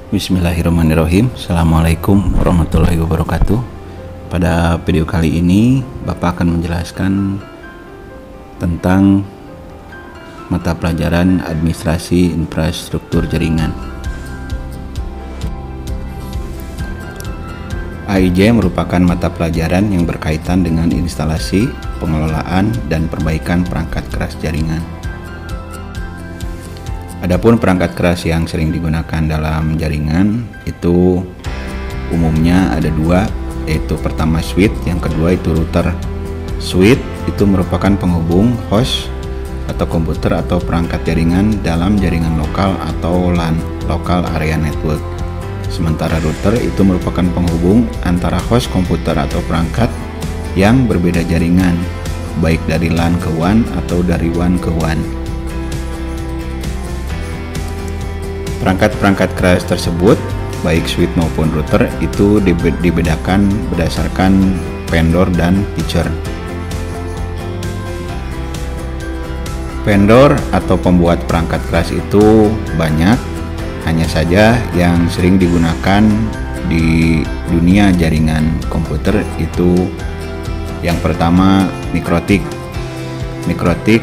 Bismillahirrahmanirrahim. Assalamualaikum warahmatullahi wabarakatuh. Pada video kali ini Bapak akan menjelaskan tentang mata pelajaran administrasi infrastruktur jaringan. AIJ merupakan mata pelajaran yang berkaitan dengan instalasi, pengelolaan, dan perbaikan perangkat keras jaringan. Adapun perangkat keras yang sering digunakan dalam jaringan itu umumnya ada dua, yaitu pertama switch, yang kedua itu router. Switch itu merupakan penghubung host atau komputer atau perangkat jaringan dalam jaringan lokal atau LAN, Local Area Network. Sementara router itu merupakan penghubung antara host komputer atau perangkat yang berbeda jaringan, baik dari LAN ke WAN atau dari WAN ke WAN. Perangkat-perangkat keras tersebut, baik switch maupun router, itu dibedakan berdasarkan vendor dan feature. Vendor atau pembuat perangkat keras itu banyak, hanya saja yang sering digunakan di dunia jaringan komputer itu yang pertama Mikrotik. Mikrotik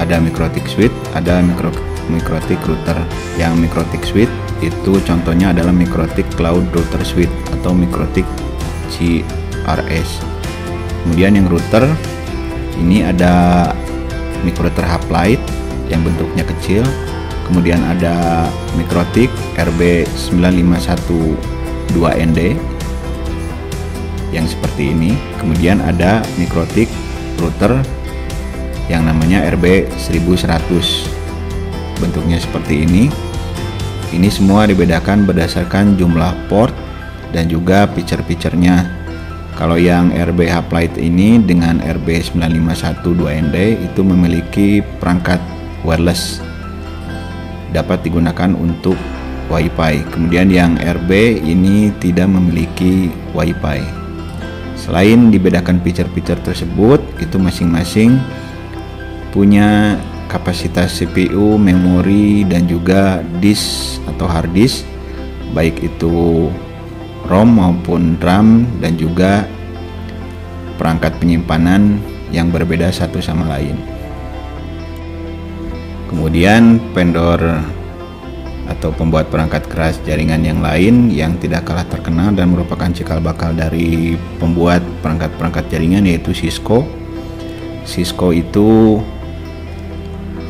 ada Mikrotik switch, ada Mikrotik router. Yang Mikrotik switch itu contohnya adalah Mikrotik Cloud Router Switch atau Mikrotik CRS. Kemudian yang router ini ada Mikrotik Half-Light yang bentuknya kecil. Kemudian ada Mikrotik RB9512ND yang seperti ini. Kemudian ada Mikrotik router yang namanya RB1100, bentuknya seperti ini. Ini semua dibedakan berdasarkan jumlah port dan juga feature-featurenya. Kalau yang RB Half-Light ini dengan RB9512ND itu memiliki perangkat wireless, dapat digunakan untuk WiFi. Kemudian yang RB ini tidak memiliki WiFi. Selain dibedakan feature-feature tersebut, itu masing-masing punya kapasitas CPU, memori, dan juga disk atau hard disk, baik itu ROM maupun RAM, dan juga perangkat penyimpanan yang berbeda satu sama lain. Kemudian vendor atau pembuat perangkat keras jaringan yang lain yang tidak kalah terkenal dan merupakan cikal bakal dari pembuat perangkat-perangkat jaringan yaitu Cisco. Cisco itu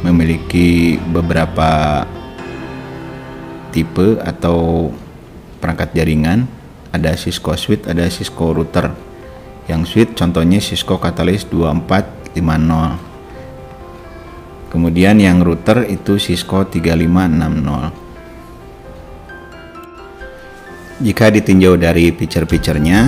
memiliki beberapa tipe atau perangkat jaringan. Ada Cisco switch, ada Cisco router. Yang switch contohnya Cisco Catalyst 2450. Kemudian yang router itu Cisco 3560. Jika ditinjau dari feature-featurenya,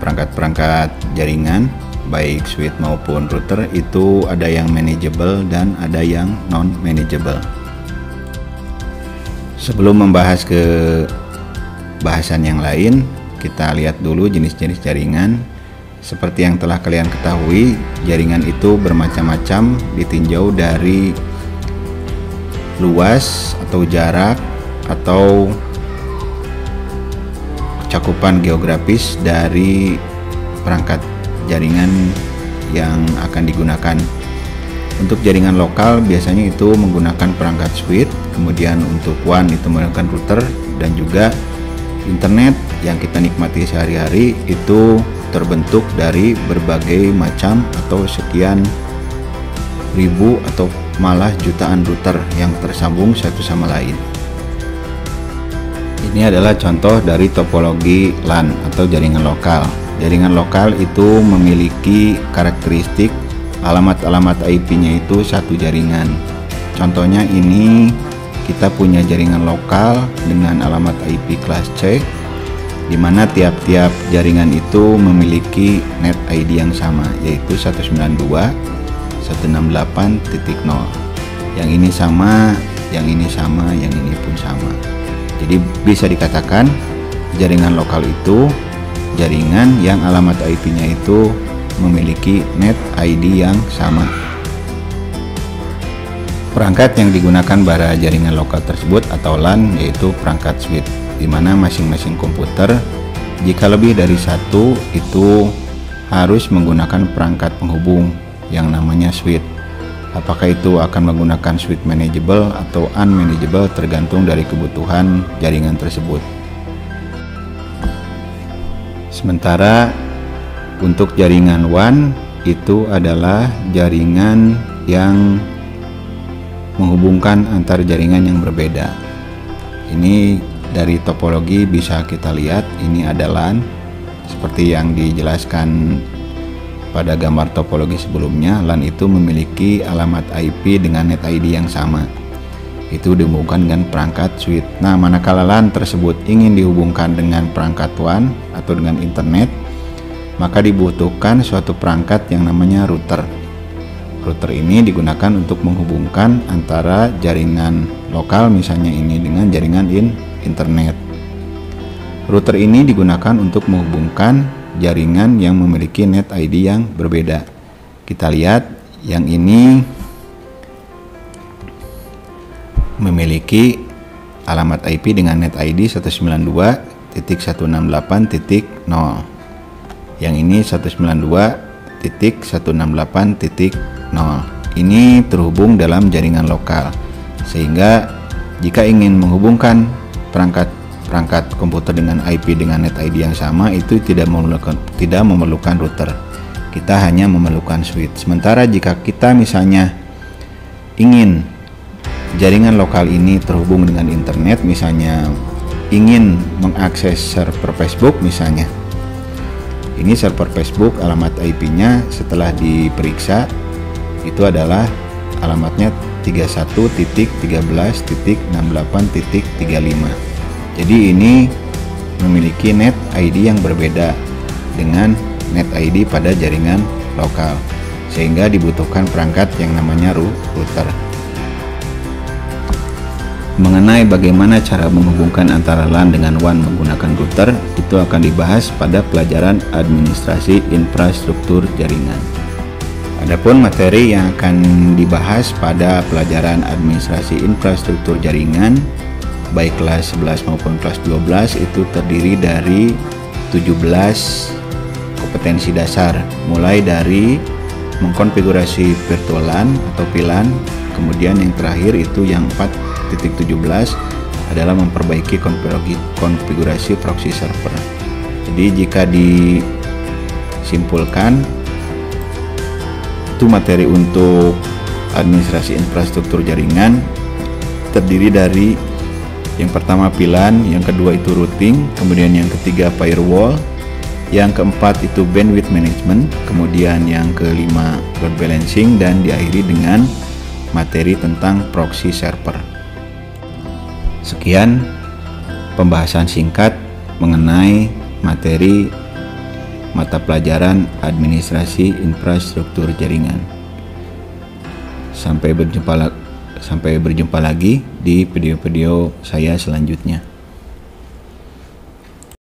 perangkat-perangkat jaringan baik switch maupun router itu ada yang manageable dan ada yang non manageable. Sebelum membahas ke bahasan yang lain, kita lihat dulu jenis-jenis jaringan. Seperti yang telah kalian ketahui, jaringan itu bermacam-macam, ditinjau dari luas atau jarak atau cakupan geografis dari perangkat jaringan yang akan digunakan. Untuk jaringan lokal biasanya itu menggunakan perangkat switch, kemudian untuk WAN itu menggunakan router, dan juga internet yang kita nikmati sehari-hari itu terbentuk dari berbagai macam atau sekian ribu atau malah jutaan router yang tersambung satu sama lain. Ini adalah contoh dari topologi LAN atau jaringan lokal. Jaringan lokal itu memiliki karakteristik alamat-alamat IP-nya itu satu jaringan. Contohnya ini kita punya jaringan lokal dengan alamat IP kelas C, di mana tiap-tiap jaringan itu memiliki net ID yang sama, yaitu 192.168.0. Yang ini sama, yang ini sama, yang ini pun sama. Jadi bisa dikatakan jaringan lokal itu jaringan yang alamat IP-nya itu memiliki net ID yang sama. Perangkat yang digunakan pada jaringan lokal tersebut atau LAN yaitu perangkat switch, di mana masing-masing komputer jika lebih dari satu itu harus menggunakan perangkat penghubung yang namanya switch. Apakah itu akan menggunakan switch manageable atau unmanageable tergantung dari kebutuhan jaringan tersebut. Sementara untuk jaringan WAN itu adalah jaringan yang menghubungkan antar jaringan yang berbeda. Ini dari topologi bisa kita lihat, ini ada LAN seperti yang dijelaskan pada gambar topologi sebelumnya. LAN itu memiliki alamat IP dengan net ID yang sama. Itu dihubungkan dengan perangkat switch. Nah, manakala LAN tersebut ingin dihubungkan dengan perangkat WAN atau dengan internet, maka dibutuhkan suatu perangkat yang namanya router. Router ini digunakan untuk menghubungkan antara jaringan lokal misalnya ini dengan jaringan internet. Router ini digunakan untuk menghubungkan jaringan yang memiliki net ID yang berbeda. Kita lihat yang ini memiliki alamat IP dengan net ID 192.168.0. Yang ini 192.168.0. Ini terhubung dalam jaringan lokal, sehingga jika ingin menghubungkan perangkat komputer dengan IP dengan net ID yang sama itu tidak memerlukan router. Kita hanya memerlukan switch. Sementara jika kita misalnya ingin jaringan lokal ini terhubung dengan internet, misalnya ingin mengakses server Facebook misalnya. Ini server Facebook, alamat IP-nya setelah diperiksa itu adalah alamatnya 31.13.68.35. Jadi ini memiliki net ID yang berbeda dengan net ID pada jaringan lokal, sehingga dibutuhkan perangkat yang namanya router. Mengenai bagaimana cara menghubungkan antara LAN dengan WAN menggunakan router itu akan dibahas pada pelajaran administrasi infrastruktur jaringan. Adapun materi yang akan dibahas pada pelajaran administrasi infrastruktur jaringan baik kelas 11 maupun kelas 12 itu terdiri dari 17 kompetensi dasar, mulai dari mengkonfigurasi virtual LAN atau VLAN, kemudian yang terakhir itu yang 4.17 adalah memperbaiki konfigurasi proxy server. Jadi jika disimpulkan, itu materi untuk administrasi infrastruktur jaringan terdiri dari yang pertama VLAN, yang kedua itu routing, kemudian yang ketiga firewall, yang keempat itu bandwidth management, kemudian yang kelima load balancing, dan diakhiri dengan materi tentang proxy server. Sekian pembahasan singkat mengenai materi mata pelajaran administrasi infrastruktur jaringan. Sampai berjumpa lagi di video-video saya selanjutnya.